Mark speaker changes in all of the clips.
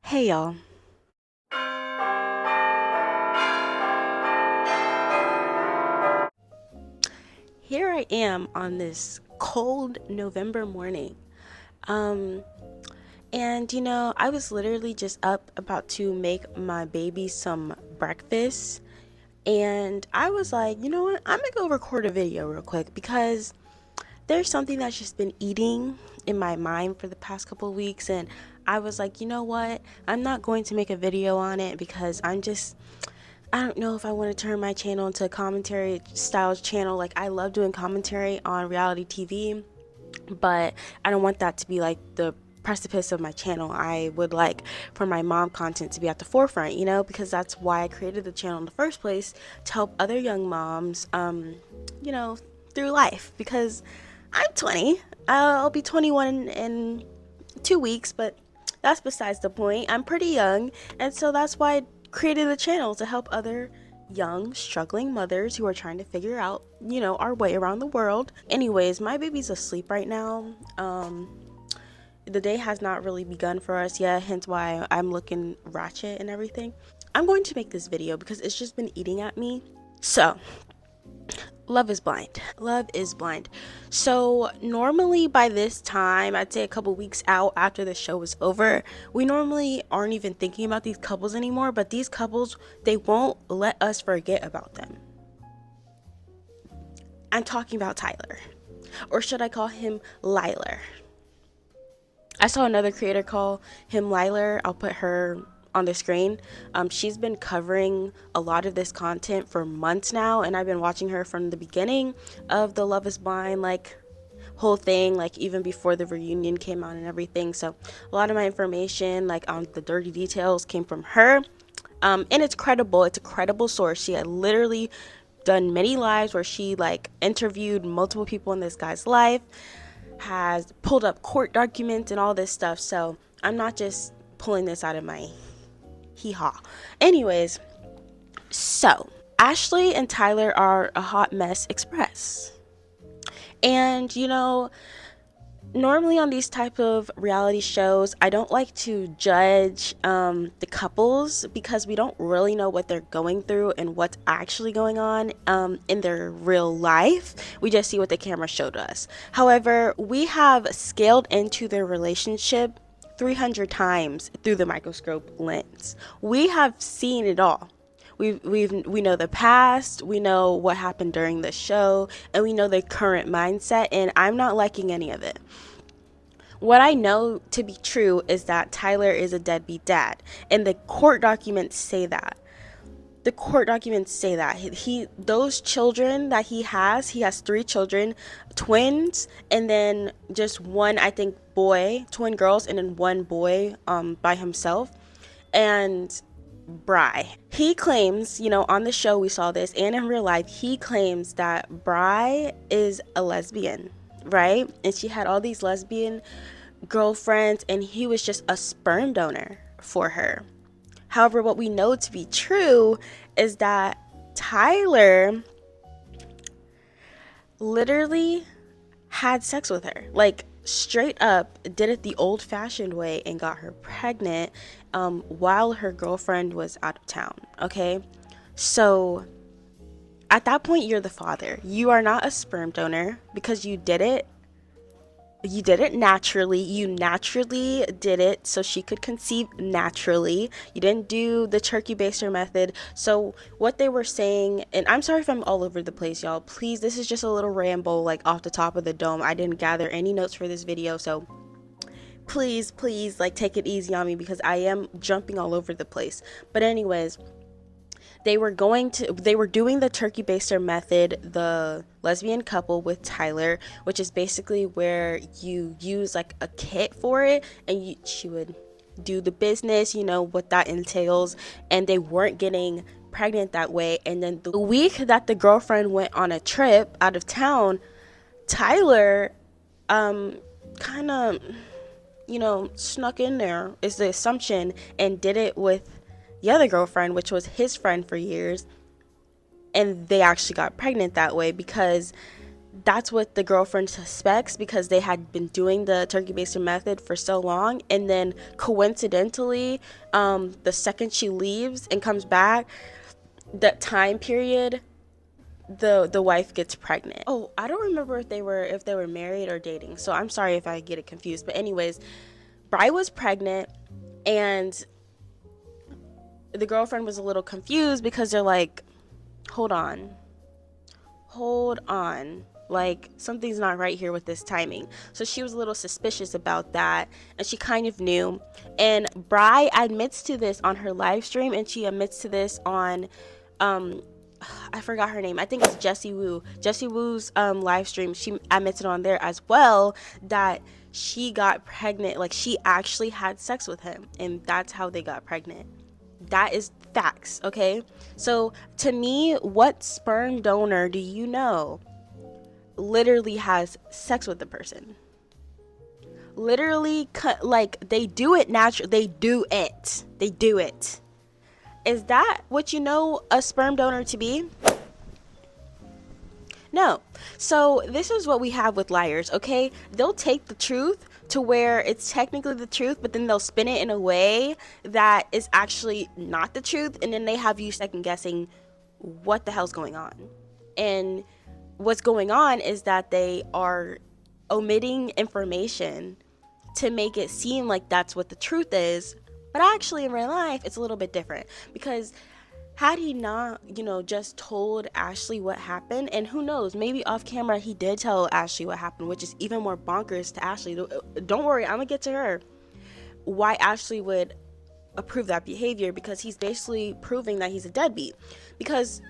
Speaker 1: Hey y'all. Here I am on this cold November morning. Um and I was literally just up about to make my baby some breakfast, and I was like, "You know what? I'm going to go record a video real quick because there's something that's just been eating in my mind for the past couple of weeks." And I was like, "You know what? I'm not going to make a video on it because I don't know if I want to turn my channel into a commentary style channel. Like, I love doing commentary on reality TV, but I don't want that to be like the precipice of my channel. I would like for my mom content to be at the forefront, because that's why I created the channel in the first place, to help other young moms, you know, through life. Because I'm 20, I'll be 21 in 2 weeks, but that's besides the point. I'm pretty young, and so that's why I created the channel, to help other young struggling mothers who are trying to figure out, our way around the world. Anyways, my baby's asleep right now. The day has not really begun for us yet, hence why I'm looking ratchet and everything. I'm going to make this video because it's just been eating at me. So, love is blind. Love is blind. So normally by this time, I'd say a couple weeks out after the show is over, we normally aren't even thinking about these couples anymore. But these couples, they won't let us forget about them. I'm talking about Tyler, or should I call him Liler? I saw another creator call him Liler. I'll put her on the screen. She's been covering a lot of this content for months now, and I've been watching her from the beginning of the Love is Blind whole thing, like even before the reunion came out and everything. So a lot of my information, like on the dirty details, came from her. And it's credible. It's a credible source. She had literally done many lives where she like interviewed multiple people in this guy's life, has pulled up court documents and all this stuff. So I'm not just pulling this out of my hee haw. Anyways, so Ashley and Tyler are a hot mess express. And normally on these type of reality shows, I don't like to judge the couples because we don't really know what they're going through and what's actually going on in their real life. We just see what the camera showed us. However, we have scaled into their relationship 300 times through the microscope lens. We have seen it all. We know the past, we know what happened during the show, and we know their current mindset, and I'm not liking any of it. What I know to be true is that Tyler is a deadbeat dad, and the court documents say that. The court documents say that he those children that he has 3 children, twins, and then just one, I think, boy, twin girls, and then one boy by himself. And Bry, he claims, on the show we saw this, and in real life, he claims that Bry is a lesbian, right? And she had all these lesbian girlfriends, and he was just a sperm donor for her. However, what we know to be true is that Tyler literally had sex with her. Like, straight up, did it the old fashioned way and got her pregnant while her girlfriend was out of town. Okay. So at that point, you're the father. You are not a sperm donor because you did it naturally. You naturally did it so she could conceive naturally. You didn't do the turkey baster method. So what they were saying, and I'm sorry if I'm all over the place, y'all. Please, this is just a little ramble, like off the top of the dome. I didn't gather any notes for this video, so please, like, take it easy on me because I am jumping all over the place. But anyways, they were doing the turkey baster method, the lesbian couple with Tyler, which is basically where you use like a kit for it, and she would do the business, what that entails. And they weren't getting pregnant that way. And then the week that the girlfriend went on a trip out of town, Tyler kind of snuck in there, is the assumption, and did it with the other girlfriend, which was his friend for years. And they actually got pregnant that way because that's what the girlfriend suspects, because they had been doing the turkey baster method for so long. And then coincidentally, the second she leaves and comes back, that time period, the wife gets pregnant. Oh, I don't remember if they were married or dating, so I'm sorry if I get it confused. But anyways, Bri was pregnant, and the girlfriend was a little confused because they're like, hold on, like something's not right here with this timing. So she was a little suspicious about that, and she kind of knew. And Bri admits to this on her live stream, and she admits to this on I forgot her name. I think it's Jessie Woo. Jessie Woo's live stream. She admitted on there as well that she got pregnant. Like, she actually had sex with him, and that's how they got pregnant. That is facts, okay? So to me, what sperm donor do you know literally has sex with the person? Literally, like, they do it natural. They do it. Is that what you know a sperm donor to be? No. So this is what we have with liars, okay? They'll take the truth to where it's technically the truth, but then they'll spin it in a way that is actually not the truth, and then they have you second guessing what the hell's going on. And what's going on is that they are omitting information to make it seem like that's what the truth is, but actually in real life it's a little bit different. Because had he not, just told Ashley what happened, and who knows, maybe off camera he did tell Ashley what happened, which is even more bonkers to Ashley. Don't worry, I'm gonna get to her. Why Ashley would approve that behavior, because he's basically proving that he's a deadbeat. Because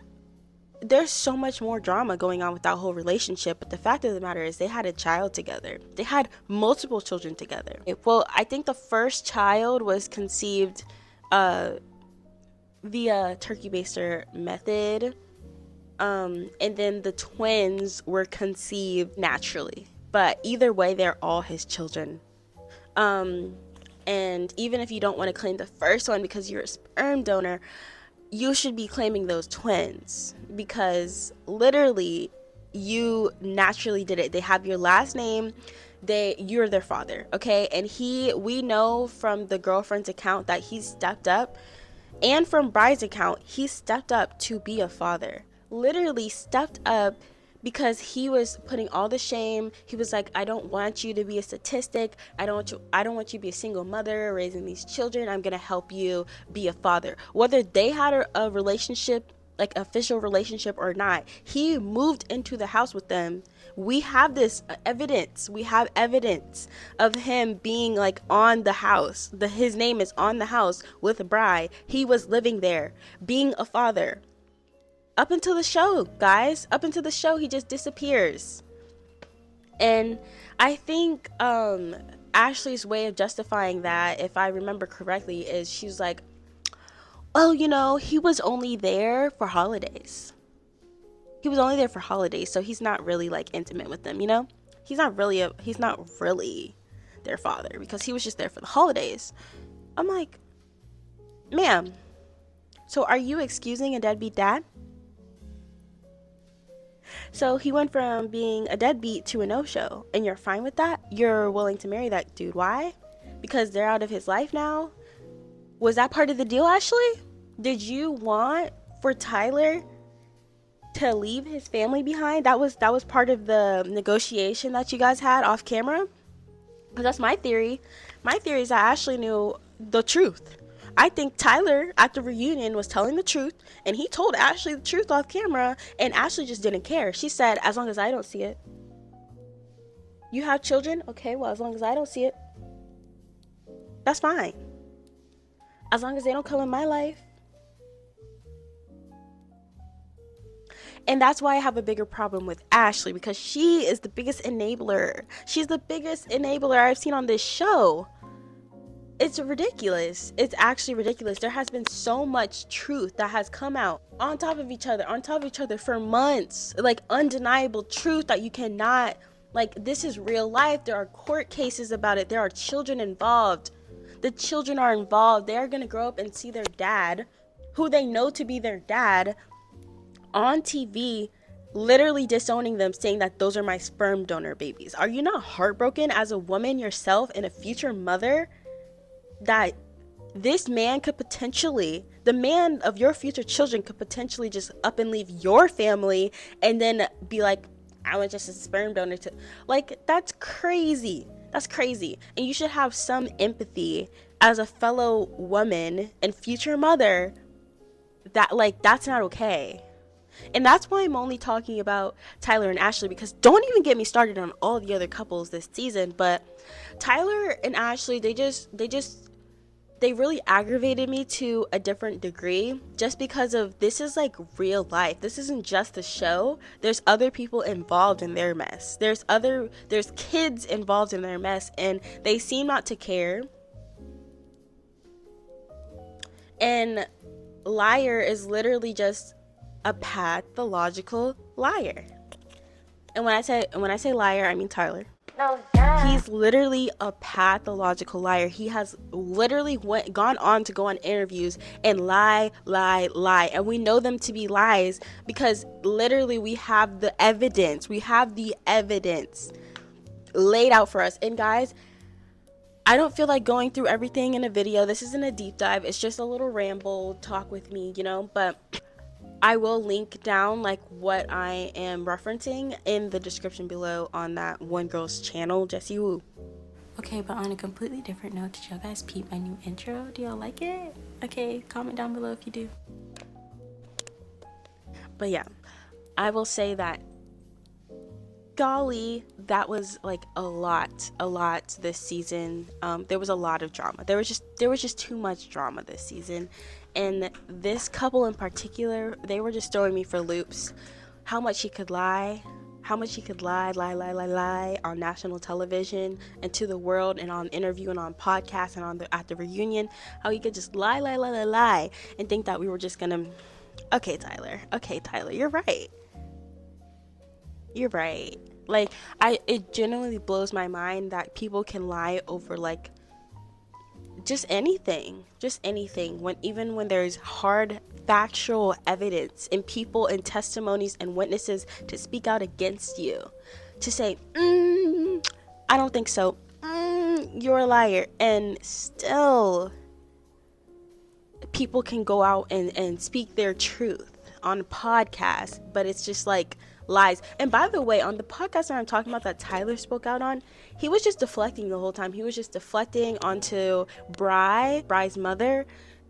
Speaker 1: there's so much more drama going on with that whole relationship, but the fact of the matter is they had a child together. They had multiple children together. Well, I think the first child was conceived via turkey baster method, and then the twins were conceived naturally. But either way, they're all his children. And even if you don't want to claim the first one because you're a sperm donor, you should be claiming those twins, because literally you naturally did it. They have your last name, you're their father, okay? And we know from the girlfriend's account that he stepped up, and from Bride's account, he stepped up to be a father. Literally stepped up, because he was putting all the shame. He was like, I don't want you to be a statistic. I don't want you to be a single mother raising these children. I'm gonna help you be a father. Whether they had a relationship, like official relationship or not, he moved into the house with them. We have this evidence. We have evidence of him being like on the house. His name is on the house with a bride. He was living there, being a father. Up until the show, guys. Up until the show, he just disappears. And I think Ashley's way of justifying that, if I remember correctly, is she's like, oh, he was only there for holidays. So he's not really like intimate with them, He's not really their father, because he was just there for the holidays. I'm like, ma'am, so are you excusing a deadbeat dad? So he went from being a deadbeat to a no-show, and you're fine with that? You're willing to marry that dude. Why? Because they're out of his life now? Was that part of the deal, Ashley? Did you want for Tyler to leave his family behind? That was part of the negotiation that you guys had off camera? Because that's my theory. My theory is that Ashley knew the truth. I think Tyler at the reunion was telling the truth, and he told Ashley the truth off camera, and Ashley just didn't care. She said, as long as I don't see it. You have children? Okay, well, as long as I don't see it, that's fine. As long as they don't come in my life. And that's why I have a bigger problem with Ashley, because she is the biggest enabler. She's the biggest enabler I've seen on this show. It's ridiculous. It's actually ridiculous. There has been so much truth that has come out on top of each other for months. Like, undeniable truth that you cannot, like, this is real life. There are court cases about it. There are children involved. The children are involved. They are going to grow up and see their dad, who they know to be their dad, on TV literally disowning them, saying that those are my sperm donor babies. Are you not heartbroken as a woman yourself and a future mother that this man could potentially, the man of your future children could potentially just up and leave your family and then be like, I was just a sperm donor to, like, that's crazy. That's crazy. And you should have some empathy as a fellow woman and future mother that, like, that's not okay. And that's why I'm only talking about Tyler and Ashley, because don't even get me started on all the other couples this season. But Tyler and Ashley, they really aggravated me to a different degree, just because of, this is like real life. This isn't just the show. There's other people involved in their mess. There's kids involved in their mess, and they seem not to care. And Liar is literally just a pathological liar. And when I say liar, I mean Tyler. No, yeah. He's literally a pathological liar. He has literally gone on to go on interviews and lie. And we know them to be lies because literally we have the evidence. We have the evidence laid out for us. And guys, I don't feel like going through everything in a video. This isn't a deep dive. It's just a little ramble talk with me, but I will link down like what I am referencing in the description below on that one girl's channel, Jessie Woo. Okay, but on a completely different note, did y'all guys peep my new intro? Do y'all like it? Okay, comment down below if you do. But yeah, I will say that, golly, that was like a lot this season. There was a lot of drama. There was just too much drama this season. And this couple in particular, they were just throwing me for loops. How much he could lie on national television and to the world and on interview and on podcasts and at the reunion. How he could just lie and think that we were just gonna, okay Tyler, you're right. Like, it genuinely blows my mind that people can lie over like just anything when there's hard factual evidence and people and testimonies and witnesses to speak out against you, to say I don't think so, you're a liar, and still people can go out and speak their truth on a podcast, but it's just like lies. And by the way, on the podcast that I'm talking about that Tyler spoke out on, he was just deflecting the whole time. He was just deflecting onto Bry's mother,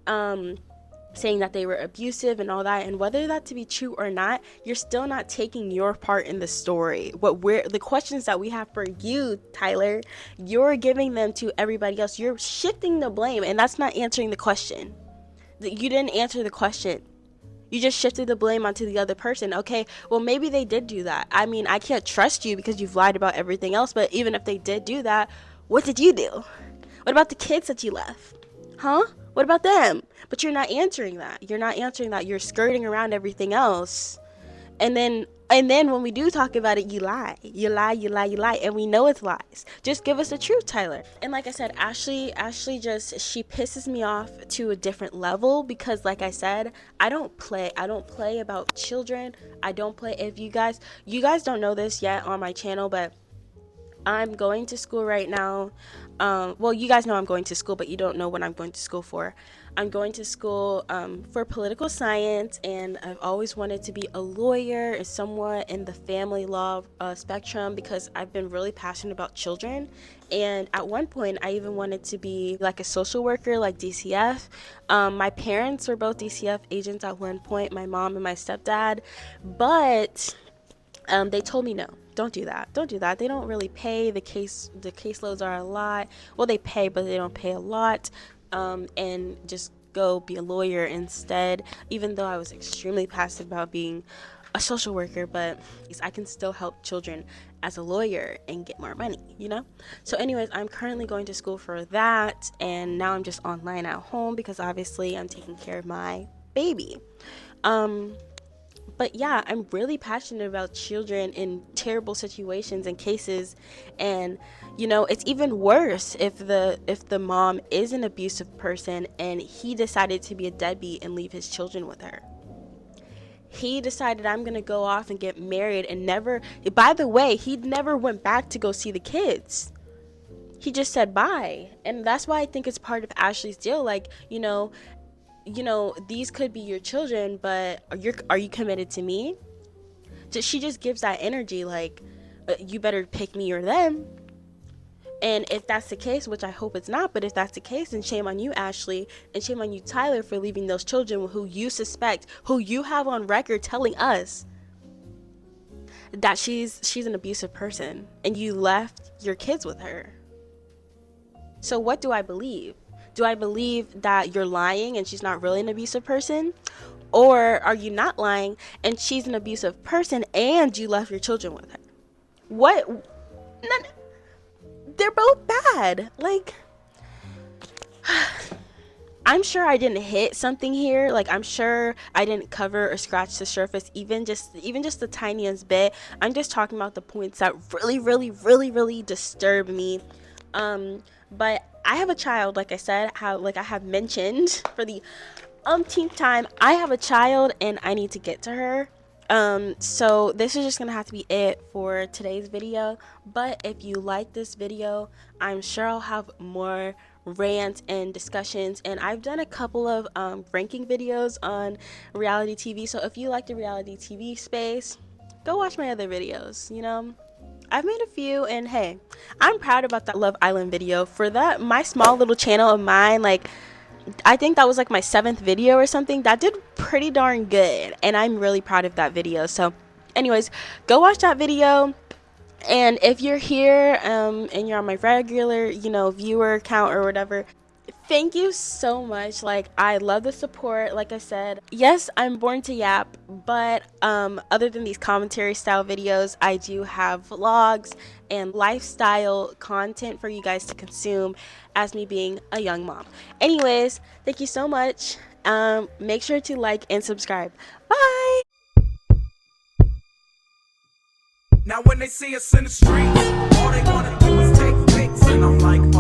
Speaker 1: saying that they were abusive and all that. And whether that to be true or not, you're still not taking your part in the story. The questions that we have for you, Tyler, you're giving them to everybody else. You're shifting the blame, and that's not answering the question. You didn't answer the question. You just shifted the blame onto the other person. Okay, well, maybe they did do that. I mean, I can't trust you because you've lied about everything else, but even if they did do that, what did you do? What about the kids that you left? Huh? What about them? But you're not answering that. You're skirting around everything else. And then when we do talk about it, you lie, and we know it's lies. Just give us the truth, Tyler. And like I said, Ashley she pisses me off to a different level because, like I said, I don't play about children. I don't play. If you guys don't know this yet on my channel, but I'm going to school right now. Well, you guys know I'm going to school, but you don't know what I'm going to school for. I'm going to school for political science, and I've always wanted to be a lawyer and somewhat in the family law spectrum because I've been really passionate about children. And at one point, I even wanted to be like a social worker, like DCF. My parents were both DCF agents at one point, my mom and my stepdad, but they told me no. Don't do that. They don't really pay. The caseloads are a lot. Well, they pay, but they don't pay a lot. And just go be a lawyer instead, even though I was extremely passionate about being a social worker, but I can still help children as a lawyer and get more money, So anyways, I'm currently going to school for that, and now I'm just online at home because obviously I'm taking care of my baby. But yeah, I'm really passionate about children in terrible situations and cases, and it's even worse if the mom is an abusive person and he decided to be a deadbeat and leave his children with her. he decided I'm gonna go off and get married and never, by the way, he never went back to go see the kids. He just said bye. And that's why I think it's part of Ashley's deal. Like, these could be your children, but are you committed to me? She just gives that energy like, you better pick me or them. And if that's the case, which I hope it's not, but if that's the case, then shame on you, Ashley, and shame on you, Tyler, for leaving those children who you suspect, who you have on record telling us that she's an abusive person, and you left your kids with her. So what do I believe? Do I believe that you're lying and she's not really an abusive person? Or are you not lying and she's an abusive person and you left your children with her? What? None, they're both bad. Like, I'm sure I didn't hit something here. Like, I'm sure I didn't cover or scratch the surface, even just the tiniest bit. I'm just talking about the points that really, really, really, really disturb me. But I have a child, like I said, I have mentioned for the umpteenth time, I have a child and I need to get to her. So this is just gonna have to be it for today's video. But if you like this video, I'm sure I'll have more rants and discussions, and I've done a couple of ranking videos on reality TV. So if you like the reality TV space, go watch my other videos. I've made a few, and hey, I'm proud about that Love Island video. For that, my small little channel of mine, like, I think that was like my 7th video or something. That did pretty darn good, and I'm really proud of that video. So anyways, go watch that video. And if you're here and you're on my regular viewer count or whatever, thank you so much. Like, I love the support. Like I said, yes, I'm born to yap, but other than these commentary style videos, I do have vlogs and lifestyle content for you guys to consume as me being a young mom. Anyways, thank you so much. Make sure to like and subscribe. Bye.
Speaker 2: Now when they see us in the streets, all they wanna do is take pics, and I'm like,